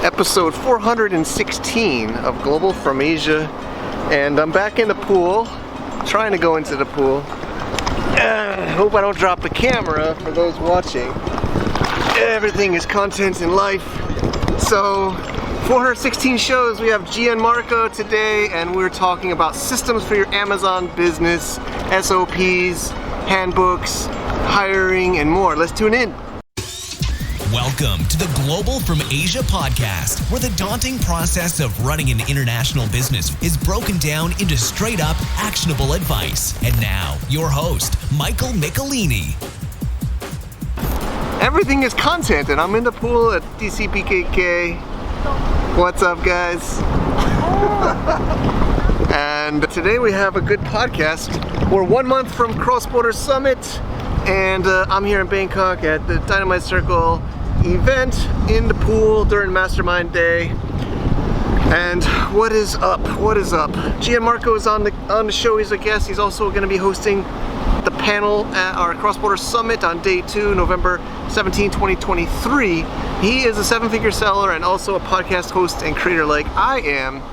episode 416 of Global from Asia, and I'm back in the pool, trying to go into the pool. Hope I don't drop the camera for those watching. Everything is content in life. So 416 shows, we have Gianmarco today, and we're talking about systems for your Amazon business, SOPs, handbooks, hiring, and more. Let's tune in. Welcome to the Global from Asia podcast, where the daunting process of running an international business is broken down into straight up actionable advice. And now, your host, Michael Michelini. Everything is content, and I'm in the pool at DCPKK. What's up, guys? And today we have a good podcast. We're 1 month from Cross-Border Summit, and I'm here in Bangkok at the Dynamite Circle event in the pool during Mastermind Day. And what is up? Gianmarco is on the show. He's a guest. He's also going to be hosting the panel at our Cross-Border Summit on day 2, November 17, 2023. He is a 7-figure seller and also a podcast host and creator like I am.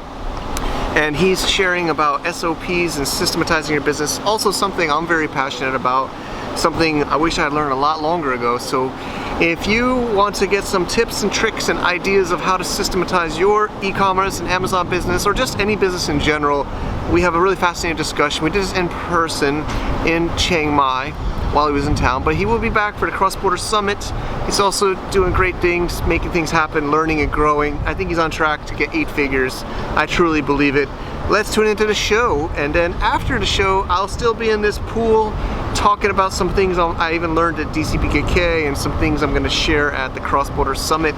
And he's sharing about SOPs and systematizing your business. Also something I'm very passionate about. Something I wish I had learned a lot longer ago. So if you want to get some tips and tricks and ideas of how to systematize your e-commerce and Amazon business, or just any business in general, we have a really fascinating discussion. We did this in person in Chiang Mai while he was in town, but he will be back for the Cross-Border Summit. He's also doing great things, making things happen, learning and growing. I think he's on track to get 8 figures. I truly believe it. Let's tune into the show, and then after the show, I'll still be in this pool talking about some things I even learned at DCPKK and some things I'm going to share at the Cross-Border Summit.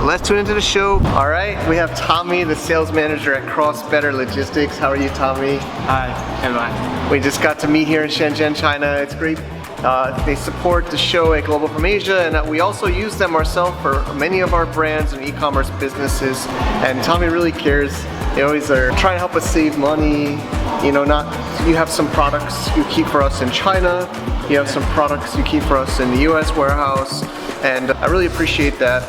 Let's tune into the show. All right, we have Tommy, the sales manager at Cross Better Logistics. How are you, Tommy? Hi, everyone. We just got to meet here in Shenzhen, China. It's great. They support the show at Global from Asia, and we also use them ourselves for many of our brands and e-commerce businesses. And Tommy really cares. They always are trying to help us save money. You know, you have some products you keep for us in China. You have some products you keep for us in the US warehouse, and I really appreciate that.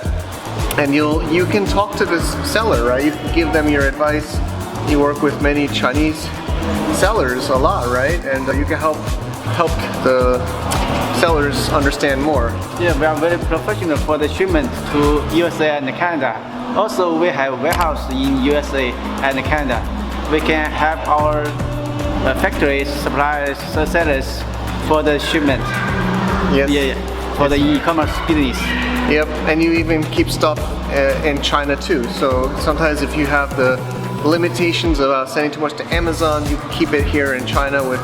And you can talk to this seller, right? You can give them your advice. You work with many Chinese sellers a lot, right? And you can help the sellers understand more. Yeah, we are very professional for the shipment to USA and Canada. Also, we have warehouse in USA and Canada. We can help our factories, suppliers, sellers for the shipment. Yes. Yeah, for the e-commerce business. Yep, and you even keep stuff in China too. So sometimes if you have the limitations of sending too much to Amazon, you can keep it here in China with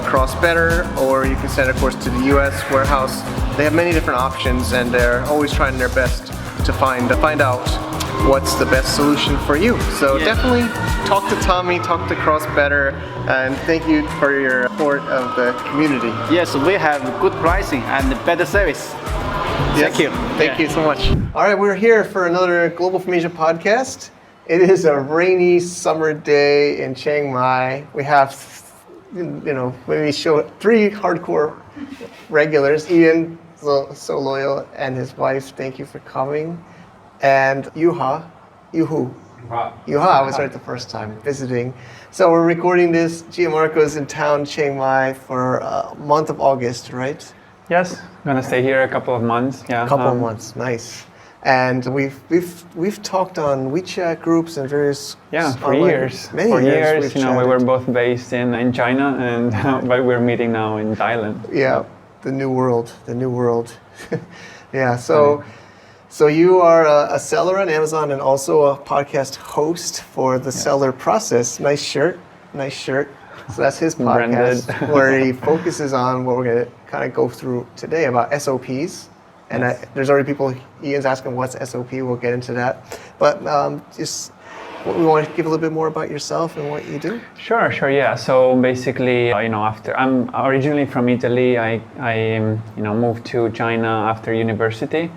Cross Better, or you can send, of course, to the US warehouse. They have many different options, and they're always trying their best to find out what's the best solution for you. So Definitely talk to Tommy, talk to Cross Better, and thank you for your support of the community. Yes, we have good pricing and better service. Thank you. Thank you so much. All right, we're here for another Global from Asia podcast. It is a rainy summer day in Chiang Mai. We have, maybe show 3 hardcore regulars. Ian, so loyal, and his wife. Thank you for coming. And Yuha, I was right the first time visiting. So we're recording this. Gianmarco's in town, Chiang Mai, for month of August, right? Yes, gonna stay here a couple of months. Yeah, a couple of months. Nice. And we've talked on WeChat groups and various for years. Many for years. We were both based in China, and but we're meeting now in Thailand. Yeah, the new world. Yeah. So you are a seller on Amazon and also a podcast host for the seller process. Nice shirt. So that's his podcast where he focuses on what we're going to kind of go through today about SOPs. And there's already people, Ian's asking what's SOP, we'll get into that. But just we want to give a little bit more about yourself and what you do. Sure, yeah. So basically, after I'm originally from Italy, I moved to China after university.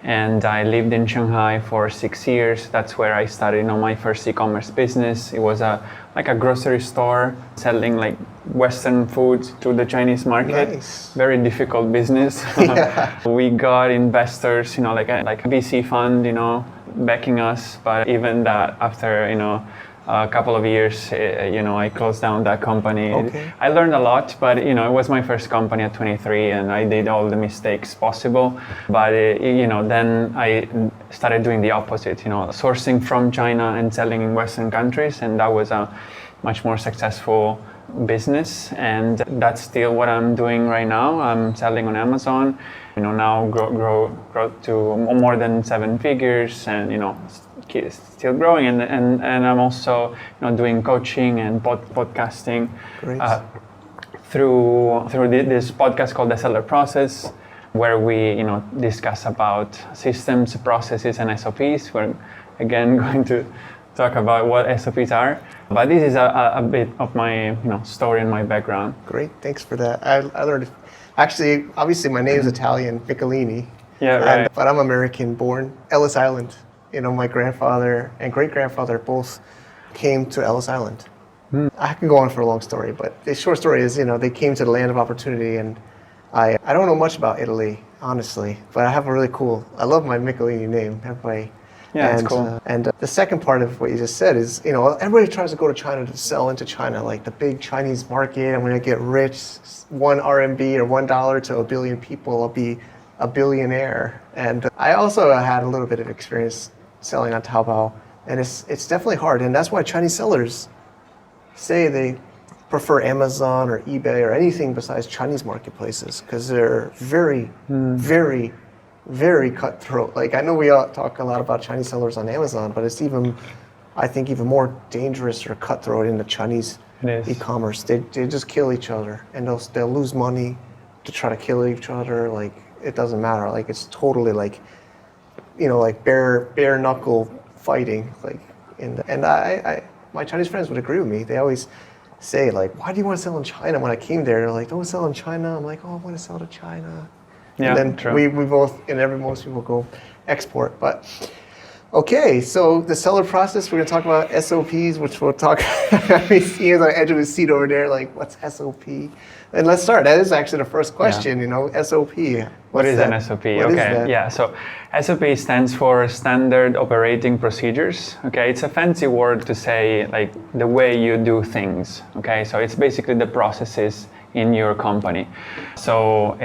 And I lived in Shanghai for 6 years. That's where I started my first e-commerce business. It was like a grocery store selling like Western foods to the Chinese market. Nice. Very difficult business. Yeah. We got investors, like a VC fund, backing us, but even that, after a couple of years, I closed down that company. Okay. I learned a lot, but it was my first company at 23, and I did all the mistakes possible. But then I started doing the opposite, sourcing from China and selling in Western countries, and that was a much more successful business, and that's still what I'm doing right now. I'm selling on Amazon, now grow to more than 7 figures, and still growing, and I'm also doing coaching and podcasting. Great. Through this podcast called The Seller Process, where we discuss about systems, processes, and SOPs. We're again going to talk about what SOPs are, but this is a bit of my story and my background. Great, thanks for that. I learned, actually, obviously my name is Italian, Piccolini. Yeah, right. But I'm American born, Ellis Island. My grandfather and great-grandfather both came to Ellis Island. I can go on for a long story, but the short story is, they came to the land of opportunity, and I don't know much about Italy, honestly, but I have a really cool, I love my Michelini name. Everybody. Yeah, and, it's cool. And the second part of what you just said is, everybody tries to go to China to sell into China, like the big Chinese market. I'm going to get rich, 1 RMB or $1 to a billion people. I'll be a billionaire. And I also had a little bit of experience selling on Taobao, and it's definitely hard. And that's why Chinese sellers say they prefer Amazon or eBay or anything besides Chinese marketplaces, because they're very, very, very cutthroat. Like, I know we all talk a lot about Chinese sellers on Amazon, but it's I think even more dangerous or cutthroat in the Chinese e-commerce. They just kill each other, and they'll lose money to try to kill each other. Like, it doesn't matter. Like, it's totally like, like bare knuckle fighting. Like, and I my Chinese friends would agree with me. They always say, like, why do you want to sell in China? When I came there, they're like, don't sell in China. I'm like, oh, I want to sell to China. Yeah, and then true. we both, most people go export. But okay, so the seller process, we're gonna talk about SOPs, which we'll talk. He is on the edge of his seat over there, like, what's SOP? And let's start. That is actually the first question. SOP. What is an SOP? What is that? Yeah. So SOP stands for Standard Operating Procedures. Okay, it's a fancy word to say like the way you do things. Okay, so it's basically the processes in your company. So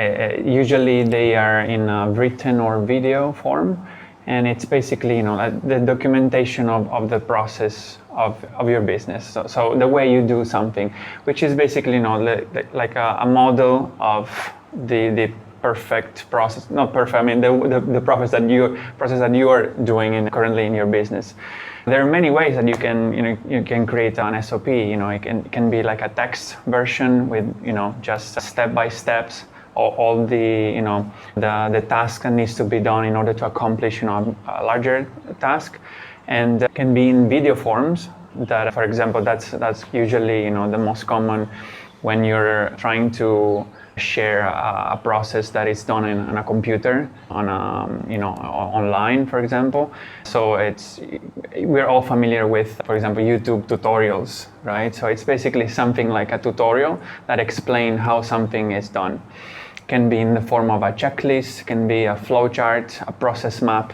usually they are in a written or video form, and it's basically the documentation of the process of your business. So the way you do something, which is basically like a model of the perfect process. Not perfect. I mean the process that you are doing currently in your business. There are many ways that you can create an SOP. It can be like a text version with just step by steps, all the task that needs to be done in order to accomplish a larger task, and can be in video forms. That, for example, that's usually the most common when you're trying to share a process that is done on a computer, on online, for example. So we're all familiar with, for example, YouTube tutorials, right? So it's basically something like a tutorial that explains how something is done. Can be in the form of a checklist, can be a flowchart, a process map.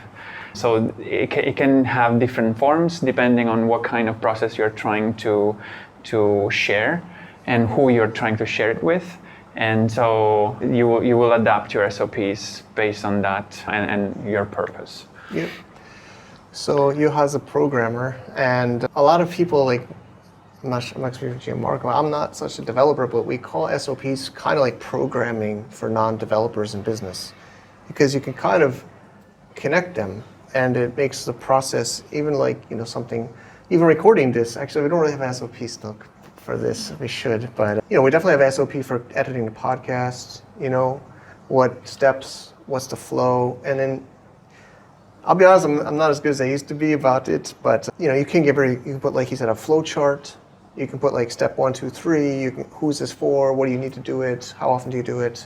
So it can have different forms depending on what kind of process you're trying to share and who you're trying to share it with. And so you will adapt your SOPs based on that and your purpose. Yep. So you as a programmer, and a lot of people, like, I'm not speaking for Marco, I'm not such a developer, but we call SOPs kind of like programming for non-developers in business, because you can kind of connect them, and it makes the process, even like, something, even recording this, actually we don't really have an SOP still for this. We should, but we definitely have SOP for editing the podcast. What steps, what's the flow, and then I'll be honest, I'm not as good as I used to be about it, but you can put, like you said, a flow chart. You can put like step 1, 2, 3. Who's this for? What do you need to do it? How often do you do it?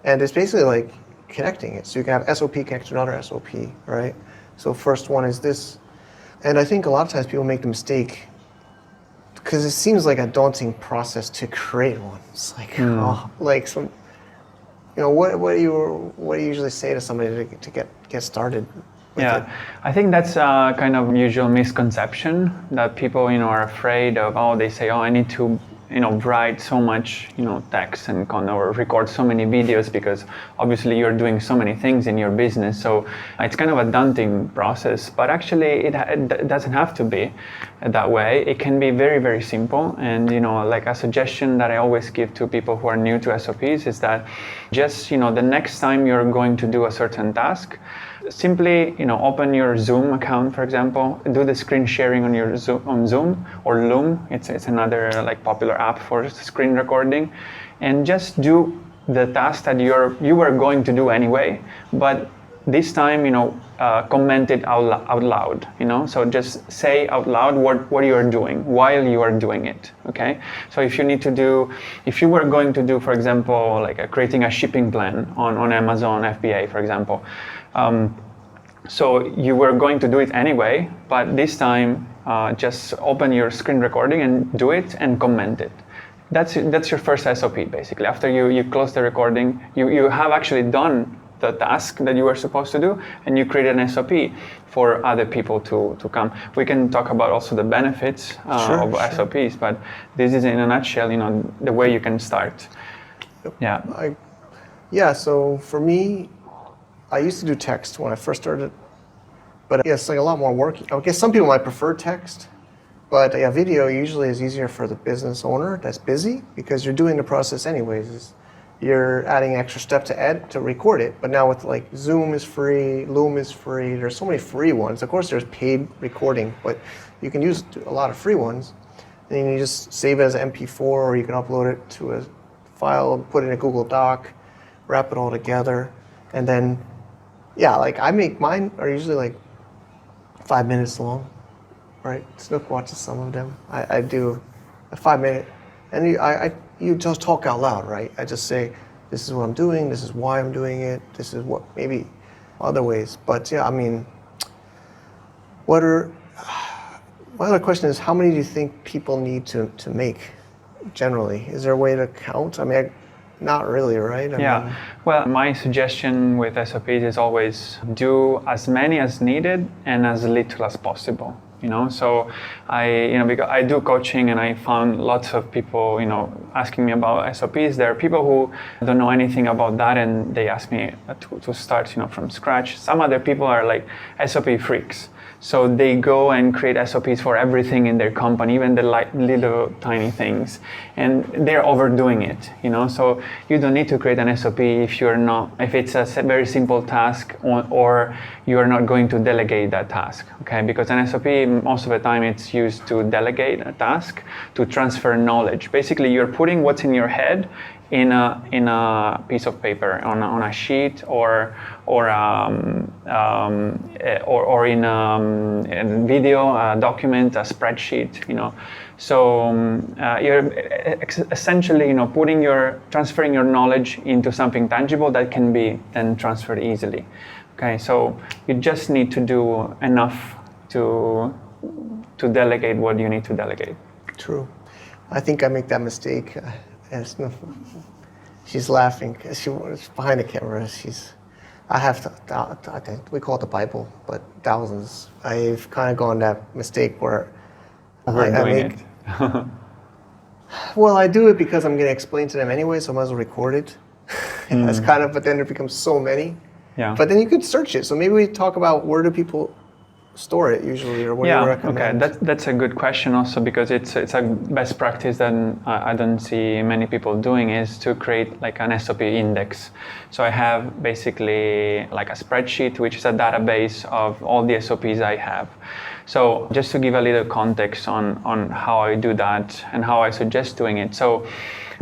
And it's basically like connecting it. So you can have SOP connect to another SOP, right? So first one is this, and I think a lot of times people make the mistake, because it seems like a daunting process to create one. It's like, what do you usually say to somebody to get started with it? I think that's a kind of usual misconception that people, are afraid of. Oh, they say, oh, I need to, write so much, text and or record so many videos because obviously you're doing so many things in your business. So it's kind of a daunting process, but actually it doesn't have to be that way. It can be very, very simple. And, like a suggestion that I always give to people who are new to SOPs is that just, the next time you're going to do a certain task, simply, open your Zoom account, for example, do the screen sharing on your Zoom or Loom. It's another like popular app for screen recording, and just do the task that you were going to do anyway, but this time, comment it out loud, so just say out loud what you are doing while you are doing it, okay? So if you were going to do, for example, like creating a shipping plan on Amazon FBA, for example, so you were going to do it anyway, but this time just open your screen recording and do it and comment it. That's your first SOP, basically. After you close the recording, you have actually done the task that you were supposed to do, and you create an SOP for other people to come. We can talk about also the benefits of SOPs, but this is in a nutshell, the way you can start. Yeah. So for me, I used to do text when I first started, but it's like a lot more work. I guess some people might prefer text, but video usually is easier for the business owner that's busy because you're doing the process anyways. You're adding an extra step to record it, but now with like Zoom is free, Loom is free, there's so many free ones. Of course there's paid recording, but you can use a lot of free ones. And then you just save it as an MP4, or you can upload it to a file, put it in a Google Doc, wrap it all together, and then like I make mine are usually like 5 minutes long, right? Snook watches some of them. I do a 5 minute, and you just talk out loud, right? I just say, this is what I'm doing, this is why I'm doing it, this is what maybe other ways. But my other question is, how many do you think people need to make generally? Is there a way to count? I mean, not really, right? I mean, well, my suggestion with SOPs is always do as many as needed and as little as possible. So because I do coaching, and I found lots of people, asking me about SOPs. There are people who don't know anything about that, and they ask me to start, from scratch. Some other people are like SOP freaks. So they go and create SOPs for everything in their company, even the little tiny things, and they're overdoing it. So you don't need to create an SOP if it's a very simple task, or you are not going to delegate that task. Okay, because an SOP most of the time it's used to delegate a task, to transfer knowledge. Basically, you're putting what's in your head in a piece of paper, on a sheet, or in a video, a document, a spreadsheet. So you're essentially transferring your knowledge into something tangible that can be then transferred easily. Okay, so you just need to do enough to delegate what you need to delegate. True. I think I make that mistake. She's laughing. She's behind the camera. I think we call it the Bible, but thousands. I've kind of gone that mistake where I make. Well, I do it because I'm going to explain to them anyway, so I might as well record it. That's kind of, but then it becomes so many. Yeah. But then you could search it. So maybe we talk about, where do people store it usually, or what do you recommend? Okay, that's a good question also, because it's a best practice that I don't see many people doing, is to create like an SOP index. So I have basically like a spreadsheet, which is a database of all the SOPs I have. So just to give a little context on how I do that and how I suggest doing it. So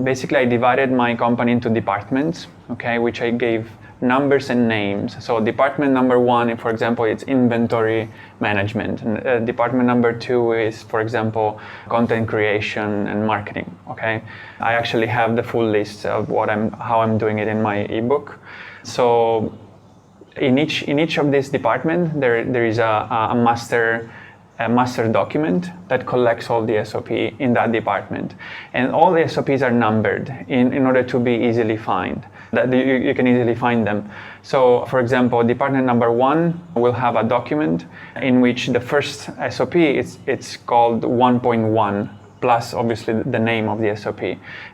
basically I divided my company into departments, okay, which I gave numbers and names. So department number 1, for example, it's inventory management. And department number 2 is, for example, content creation and marketing. Okay, I actually have the full list of how I'm doing it in my ebook. So in each of these departments, there is a master a master document that collects all the SOP in that department. And all the SOPs are numbered in order to be easily found, that you can easily find them. So for example, department number 1 will have a document in which the first SOP it's called 1.1 plus obviously the name of the SOP.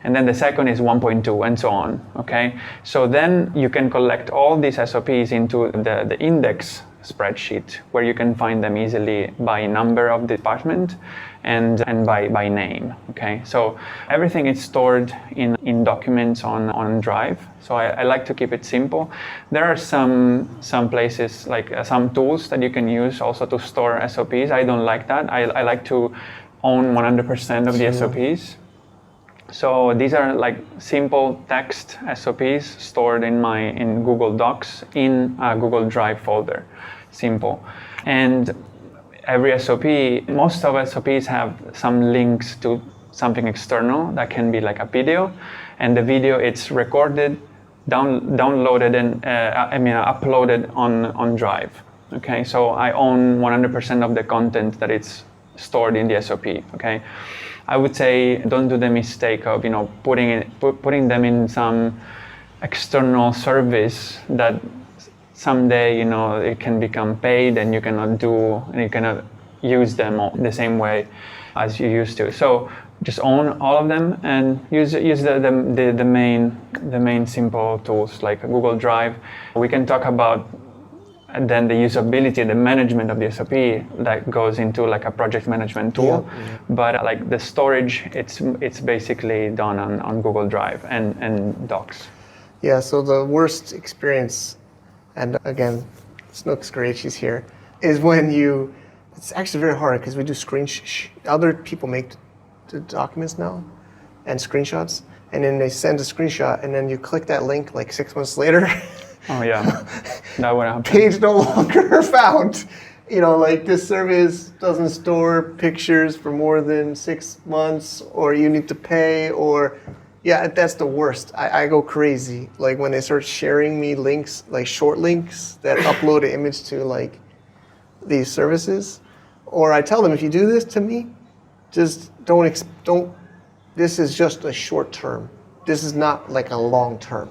And then the second is 1.2 and so on, okay? So then you can collect all these SOPs into the index spreadsheet where you can find them easily by number of department and by name, okay? So everything is stored in documents on Drive. So I like to keep it simple. There are some places, like some tools that you can use also to store SOPs. I don't like that. I like to own 100% of the SOPs. So these are like simple text SOPs stored in Google Docs in a Google Drive folder. Simple. And every SOP, most of SOPs have some links to something external that can be like a video, and the video it's recorded, downloaded and uploaded on Drive. Okay, so I own 100% of the content that it's stored in the SOP. Okay, I would say don't do the mistake of putting them in some external service that someday it can become paid and you cannot use them the same way as you used to. So just own all of them and use the main simple tools like Google Drive. We can talk about then the usability, the management of the SOP that goes into like a project management tool. Yeah. But like the storage, it's basically done on Google Drive and Docs. Yeah, so the worst experience, and again, Snook's great, she's here, is when it's actually very hard because we do other people make the documents now and screenshots, and then they send a screenshot and then you click that link like 6 months later. Oh yeah, that would happen. Page no longer found. Like this service doesn't store pictures for more than 6 months, or you need to pay, or yeah, that's the worst. I go crazy. Like when they start sharing me links, like short links that upload an image to like these services, or I tell them, if you do this to me, just don't. This is just a short term. This is not like a long term.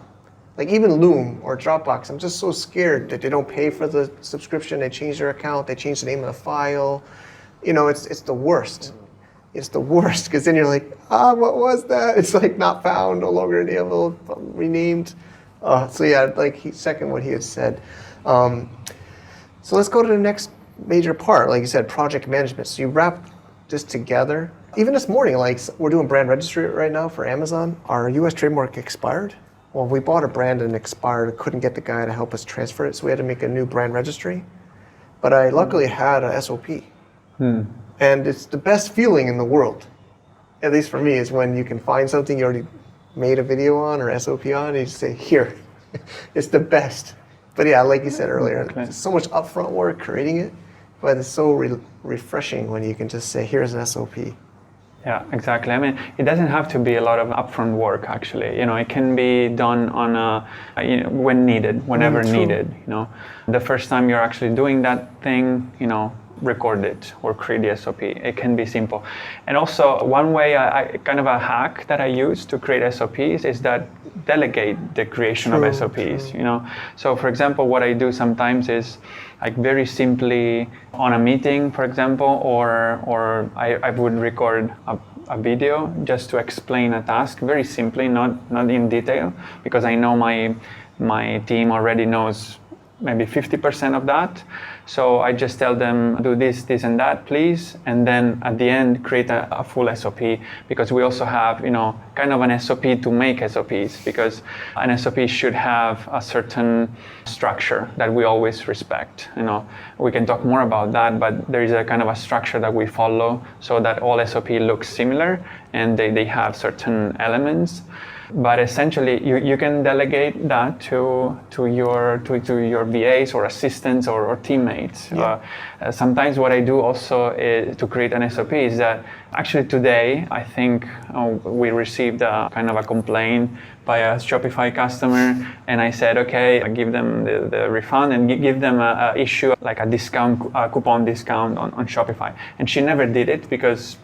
Like even Loom or Dropbox, I'm just so scared that they don't pay for the subscription. They change their account. They change the name of the file. It's the worst. It's the worst because then you're like, what was that? It's like not found, no longer enabled, renamed. So yeah, like second what he had said. So let's go to the next major part. Like you said, project management. So you wrap this together. Even this morning, like we're doing brand registry right now for Amazon. Our US trademark expired. Well, we bought a brand and expired. Couldn't get the guy to help us transfer it, so we had to make a new brand registry. But I luckily had a SOP. And it's the best feeling in the world, at least for me, is when you can find something you already made a video on or SOP on, and you just say, here. It's the best. But yeah, like you said earlier, there's so much upfront work creating it, but it's so refreshing when you can just say, here's an SOP. Yeah, exactly. I mean, it doesn't have to be a lot of upfront work, actually. It can be done on when needed, whenever needed. The first time you're actually doing that thing, record it or create the SOP. It can be simple. And also, one way, kind of a hack that I use to create SOPs is that delegate the creation of SOPs. So, for example, what I do sometimes is like very simply on a meeting, for example, or I would record a video just to explain a task very simply, not in detail, because I know my team already knows maybe 50% of that. So I just tell them, do this, this, and that, please. And then at the end, create a full SOP, because we also have, kind of an SOP to make SOPs, because an SOP should have a certain structure that we always respect. We can talk more about that, but there is a kind of a structure that we follow so that all SOP looks similar and they have certain elements. But essentially, you can delegate that to your VAs or assistants or teammates. Sometimes what I do also is to create an SOP is that actually today I think we received a kind of a complaint by a Shopify customer, and I said, okay, I give them the refund and give them a issue like a discount, a coupon discount on Shopify. And she never did it because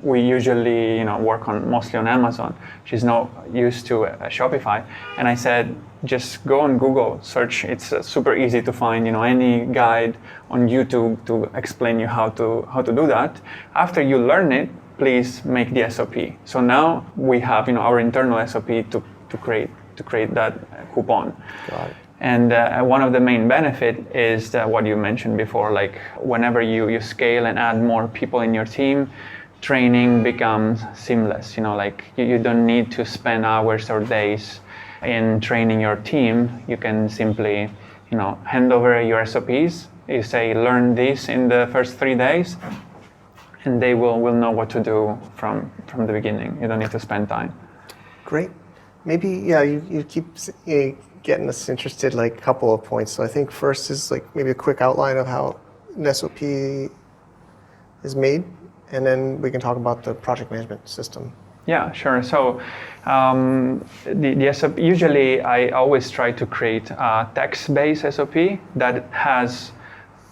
we usually work mostly on Amazon. She's not used to Shopify. And I said, just go on Google, search. It's super easy to find any guide on YouTube to explain you how to do that. After you learn it, please make the SOP. So now we have our internal SOP to create that coupon. Got it. And one of the main benefit is that what you mentioned before, like whenever you scale and add more people in your team, training becomes seamless. Like you don't need to spend hours or days in training your team. You can simply, hand over your SOPs. You say, learn this in the first 3 days, and they will know what to do from the beginning. You don't need to spend time. Great. Maybe, you keep getting us interested, like a couple of points. So I think first is like maybe a quick outline of how an SOP is made, and then we can talk about the project management system. Yeah, sure. So the SOP, usually I always try to create a text-based SOP that has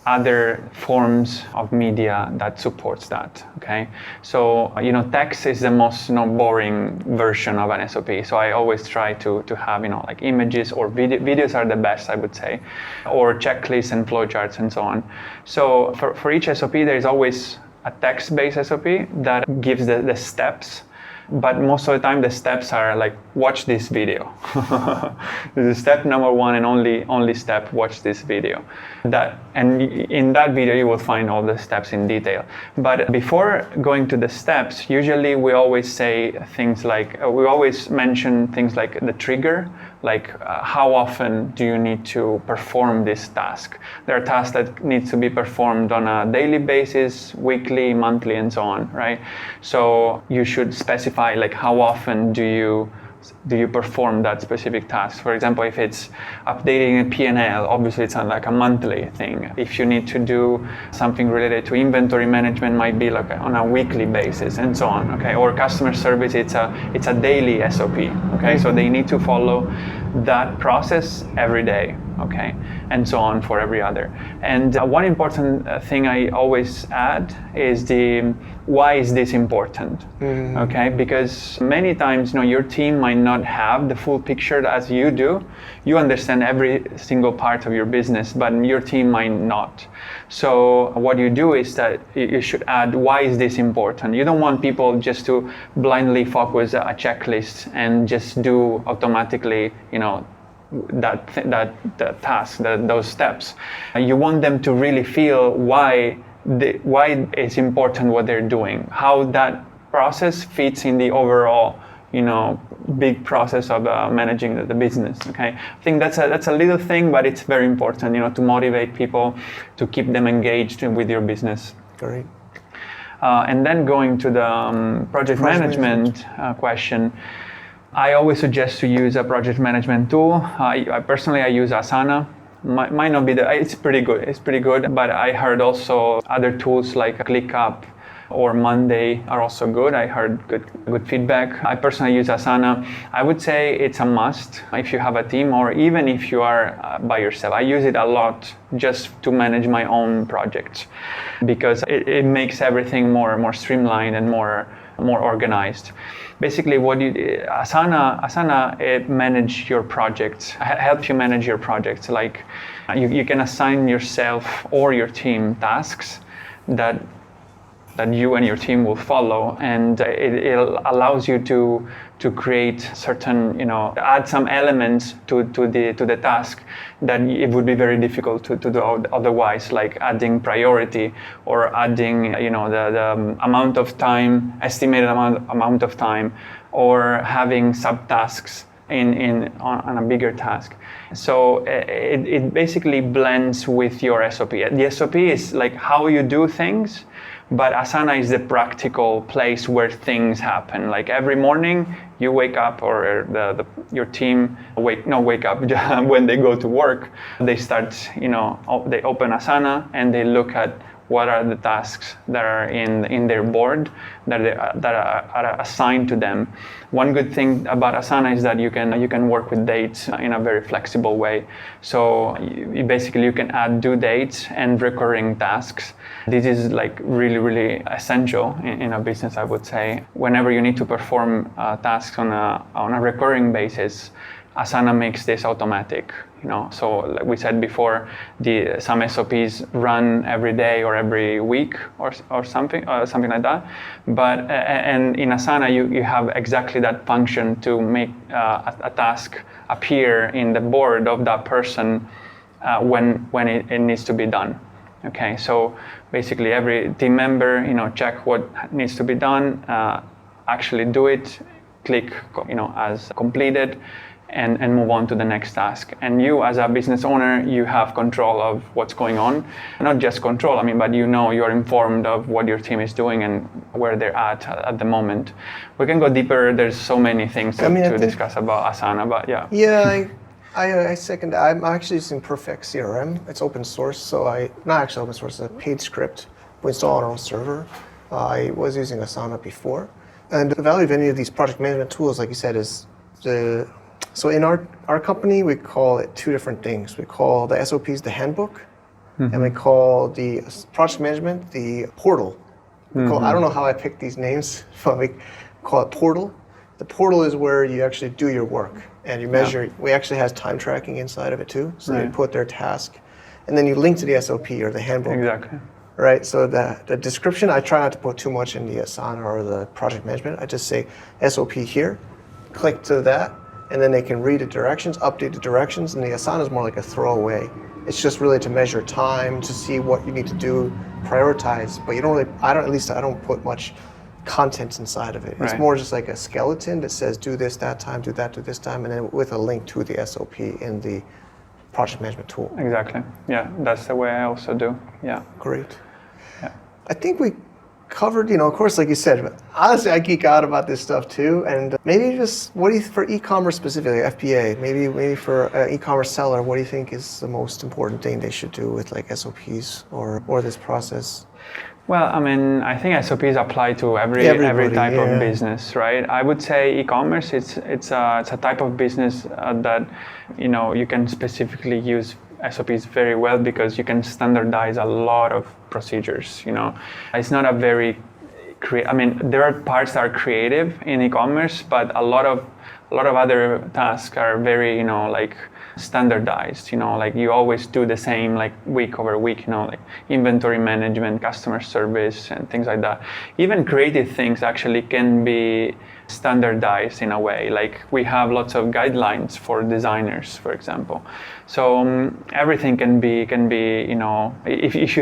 other forms of media that supports that, okay? So, text is the most boring version of an SOP. So I always try to have, like images or videos are the best, I would say, or checklists and flowcharts and so on. So for each SOP, there is always a text-based SOP that gives the steps. But most of the time, the steps are like, watch this video. This is step number 1 and only step, watch this video. And in that video, you will find all the steps in detail. But before going to the steps, usually we always say things like, we always mention things like the trigger, like how often do you need to perform this task? There are tasks that need to be performed on a daily basis, weekly, monthly, and so on, right? So you should specify like how often do you perform that specific task. For example, if it's updating a P&L, obviously it's like a monthly thing. If you need to do something related to inventory management, might be like on a weekly basis and so on, okay? Or customer service, it's a daily SOP, okay? So they need to follow that process every day, okay? And so on for every other. And one important thing I always add is why is this important, okay? Because many times, your team might not have the full picture as you do. You understand every single part of your business, but your team might not. So what you do is that you should add, why is this important? You don't want people just to blindly focus a checklist and just do automatically, that task, those steps. You want them to really feel why it's important what they're doing, how that process fits in the overall, big process of managing the business. Okay, I think that's a little thing, but it's very important, to motivate people, to keep them engaged with your business. Great. And then going to the project management question. I always suggest to use a project management tool. I personally use Asana. Might not be it's pretty good, but I heard also other tools like ClickUp or Monday are also good. I heard good feedback. I personally use Asana. I would say it's a must if you have a team or even if you are by yourself. I use it a lot just to manage my own projects because it makes everything more streamlined and more organized. Basically, Asana it manage your projects, helps you manage your projects. Like you can assign yourself or your team tasks that you and your team will follow, and it allows you to create certain, add some elements to the task that it would be very difficult to do otherwise, like adding priority or adding, the amount of time, estimated amount of time, or having subtasks on a bigger task. So it basically blends with your SOP. The SOP is like how you do things, but Asana is the practical place where things happen. Like every morning you wake up, or your team wake up when they go to work, they start, they open Asana and they look at what are the tasks that are in their board that are assigned to them. One good thing about Asana is that you can work with dates in a very flexible way. So you can add due dates and recurring tasks. This is like really, really essential in a business, I would say. Whenever you need to perform tasks on a recurring basis, Asana makes this automatic. So like we said before, some SOPs run every day or every week or something like that. But and in Asana you have exactly that function to make a task appear in the board of that person when it needs to be done. Okay, so basically every team member check what needs to be done, actually do it, click as completed, and move on to the next task. And you as a business owner, you have control of what's going on. Not just control, but you're informed of what your team is doing and where they're at the moment. We can go deeper. There's so many things to discuss about Asana, but yeah. Yeah, I second that. I'm actually using Perfect CRM. It's open source, so not actually open source, it's a paid script. We install on our own server. I was using Asana before. And the value of any of these project management tools, like you said, is so in our company, we call it two different things. We call the SOPs the handbook, and we call the project management the portal. I don't know how I picked these names, but we call it portal. The portal is where you actually do your work, and you measure. Yeah. We actually has time tracking inside of it too, so you put their task, and then you link to the SOP or the handbook. Exactly. Right, so the description, I try not to put too much in the Asana or the project management. I just say SOP here, click to that, and then they can read the directions, update the directions, and the Asana is more like a throwaway. It's just really to measure time, to see what you need to do, prioritize, but you don't really, I don't put much content inside of it. It's more just like a skeleton that says do this that time, do that to this time, and then with a link to the SOP in the project management tool. Exactly, yeah, that's the way I also do, yeah. Great. Yeah. I think we covered, of course, like you said, honestly, I geek out about this stuff too. And maybe just, what do you, for e-commerce specifically, FBA, maybe for an e-commerce seller, what do you think is the most important thing they should do with like SOPs or this process? Well, I think SOPs apply to every type of business, right? I would say e-commerce, it's a type of business that, you can specifically use SOPs very well because you can standardize a lot of procedures. It's not a very there are parts that are creative in e-commerce, but a lot of other tasks are very standardized. Like you always do the same week over week. Like inventory management, customer service, and things like that. Even creative things actually can be standardized in a way. Like we have lots of guidelines for designers, for example. So everything can be if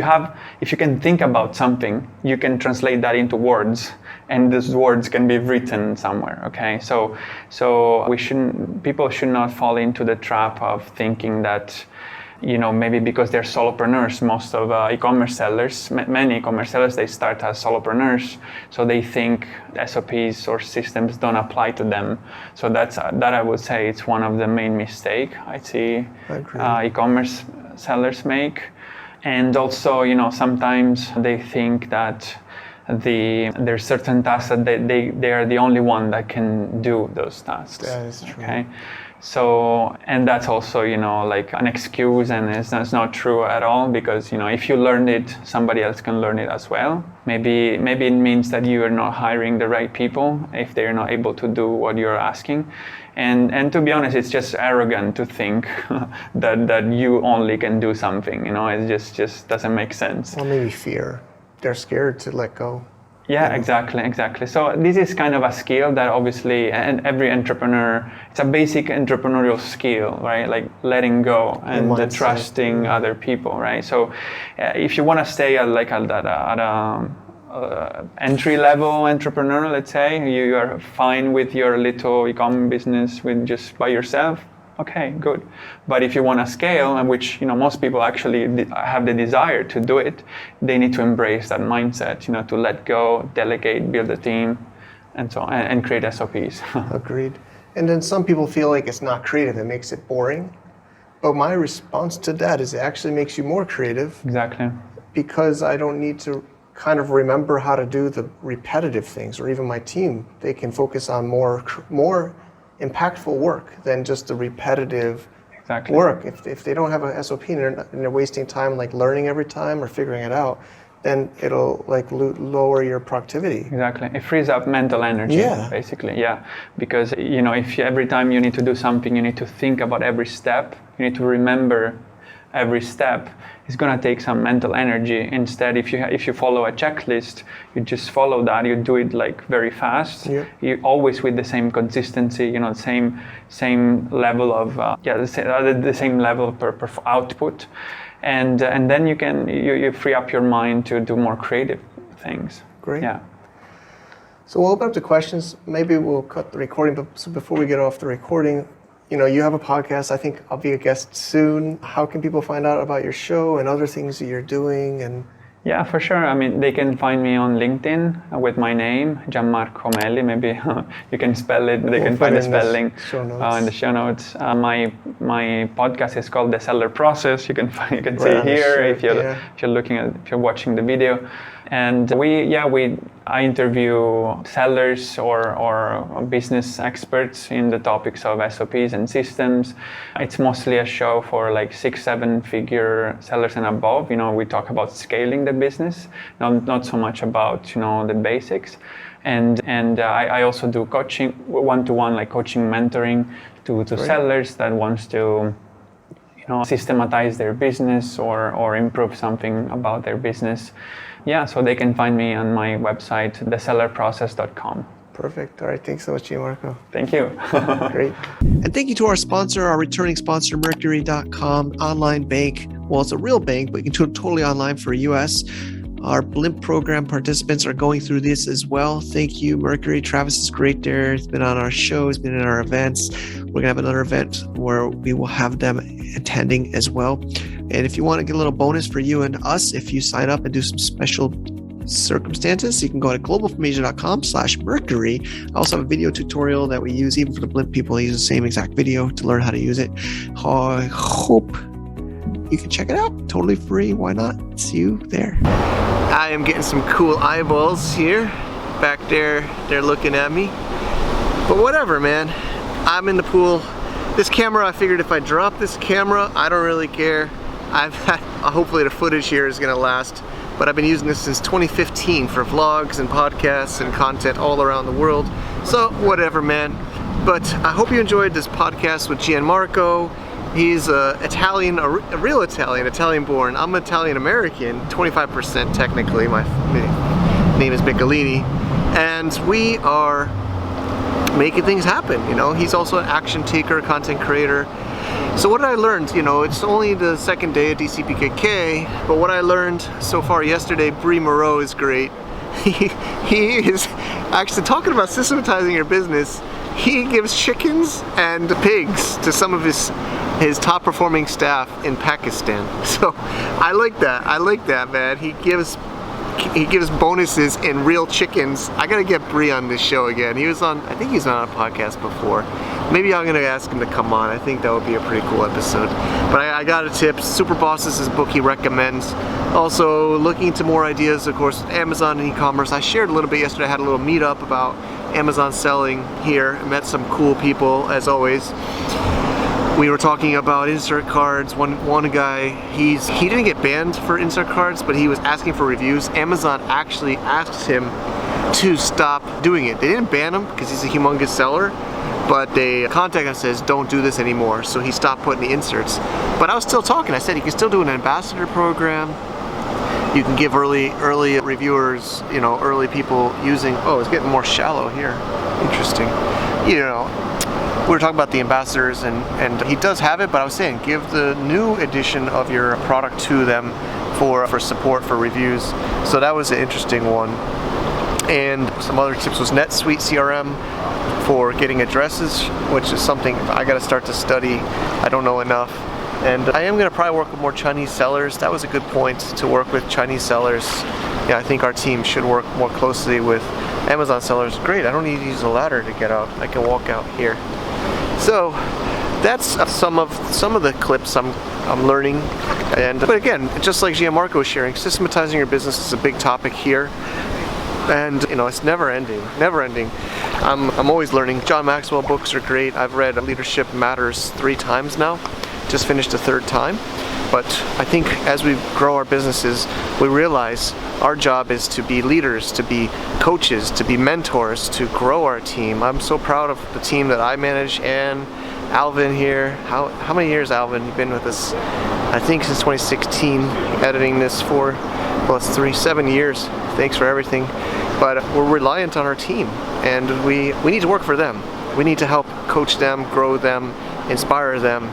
you can think about something, you can translate that into words, and those words can be written somewhere. Okay, so people should not fall into the trap of thinking that maybe because they're solopreneurs, most of e-commerce sellers, many e-commerce sellers, they start as solopreneurs, so they think SOPs or systems don't apply to them. So that I would say it's one of the main mistakes I see e-commerce sellers make. And also, sometimes they think that there's certain tasks that they are the only one that can do those tasks. That is true. Okay. So, and that's also, an excuse, and it's not true at all, because, if you learn it, somebody else can learn it as well. Maybe it means that you are not hiring the right people if they're not able to do what you're asking. And to be honest, it's just arrogant to think that you only can do something, it just doesn't make sense. Or maybe fear. They're scared to let go. Yeah, exactly. So this is kind of a skill that obviously, and every entrepreneur, it's a basic entrepreneurial skill, right? Like letting go and trusting other people, right? So if you want to stay at entry-level entrepreneur, let's say, you are fine with your little e-commerce business with just by yourself, Okay, good. But if you want to scale, and which most people actually have the desire to do it, they need to embrace that mindset. To let go, delegate, build a team, and so on, and create SOPs. Agreed. And then some people feel like it's not creative; it makes it boring. But my response to that is it actually makes you more creative. Exactly. Because I don't need to kind of remember how to do the repetitive things, or even my team, they can focus on more impactful work than just the repetitive work. If they don't have a SOP and they're wasting time like learning every time or figuring it out, then it'll like lower your productivity. Exactly. It frees up mental energy, basically. Yeah. Because, if every time you need to do something, you need to think about every step, you need to remember every step, it's going to take some mental energy. Instead, if you follow a checklist, you just follow that, you do it like very fast. You always with the same consistency, same level of the same level per output, and then you free up your mind to do more creative things. Great. Yeah. So we'll open up to questions. Maybe we'll cut the recording, but so before we get off the recording, you have a podcast. I think I'll be a guest soon. How can people find out about your show and other things that you're doing? And yeah, for sure. I mean, they can find me on LinkedIn with my name, Gianmarco Melli. Maybe you can spell it. They can find the spelling in the show notes. My podcast is called The Seller Process. You can see here if you're watching the video. And I interview sellers or business experts in the topics of SOPs and systems. It's mostly a show for like 6-7 figure sellers and above. We talk about scaling the business, not so much about the basics. And I also do coaching, one-to-one, like coaching, mentoring to sellers that wants to systematize their business or improve something about their business. Yeah, so they can find me on my website, thesellerprocess.com. Perfect. All right. Thanks so much, Gianmarco. Thank you. Great. And thank you to our sponsor, our returning sponsor, Mercury.com, online bank. Well, it's a real bank, but you can do it totally online for US. Our Blimp program participants are going through this as well. Thank you, Mercury. Travis is great there. He's been on our show. He's been in our events. We're going to have another event where we will have them attending as well. And if you want to get a little bonus for you and us, if you sign up and do some special circumstances, you can go to globalfromasia.com/Mercury. I also have a video tutorial that we use even for the Blimp people. I use the same exact video to learn how to use it. I hope you can check it out. Totally free. Why not? See you there. I am getting some cool eyeballs here. Back there, they're looking at me. But whatever, man. I'm in the pool. This camera, I figured if I drop this camera, I don't really care. Hopefully the footage here is gonna last. But I've been using this since 2015 for vlogs and podcasts and content all around the world. So whatever, man. But I hope you enjoyed this podcast with Gianmarco. He's Italian, a real Italian born. I'm Italian American, 25% technically. My name is Michelini. And we are making things happen, He's also an action taker, content creator. So what did I learn? It's only the second day of DCPKK, but what I learned so far yesterday, Brie Moreau is great. He is actually talking about systematizing your business. He gives chickens and pigs to some of his top performing staff in Pakistan. So I like that, man. He gives bonuses in real chickens. I gotta get Brie on this show again. I think he's on a podcast before. Maybe I'm gonna ask him to come on. I think that would be a pretty cool episode. But I got a tip. Super Boss is his book he recommends. Also looking into more ideas, of course, Amazon and e-commerce. I shared a little bit yesterday. I had a little meetup about Amazon selling here. I met some cool people as always. We were talking about insert cards. One guy, he didn't get banned for insert cards, but he was asking for reviews. Amazon actually asked him to stop doing it. They didn't ban him because he's a humongous seller, but they contacted him and says, don't do this anymore. So he stopped putting the inserts. But I was still talking. I said you can still do an ambassador program. You can give early reviewers, early people using, oh, it's getting more shallow here. Interesting. We were talking about the ambassadors, and he does have it, but I was saying give the new edition of your product to them for support, for reviews. So that was an interesting one. And some other tips was NetSuite CRM for getting addresses, which is something I got to start to study. I don't know enough. And I am going to probably work with more Chinese sellers. That was a good point, to work with Chinese sellers. Yeah, I think our team should work more closely with Amazon sellers. Great, I don't need to use a ladder to get out. I can walk out here. So that's some of the clips I'm learning. But again, just like Gianmarco was sharing, systematizing your business is a big topic here. And it's never ending. I'm always learning. John Maxwell books are great. I've read Leadership Matters 3 times now. Just finished the 3rd time. But I think as we grow our businesses, we realize our job is to be leaders, to be coaches, to be mentors, to grow our team. I'm so proud of the team that I manage, and Alvin here. How many years, Alvin? You've been with us, I think, since 2016, editing this for, well, it's 7 years. Thanks for everything. But we're reliant on our team, and we need to work for them. We need to help coach them, grow them, inspire them,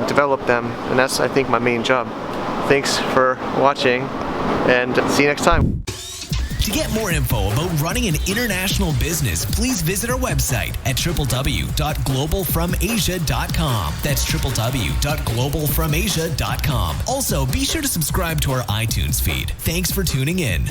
develop them, and that's, I think, my main job. Thanks for watching, and see you next time. To get more info about running an international business, please visit our website at www.globalfromasia.com. That's www.globalfromasia.com. Also, be sure to subscribe to our iTunes feed. Thanks for tuning in.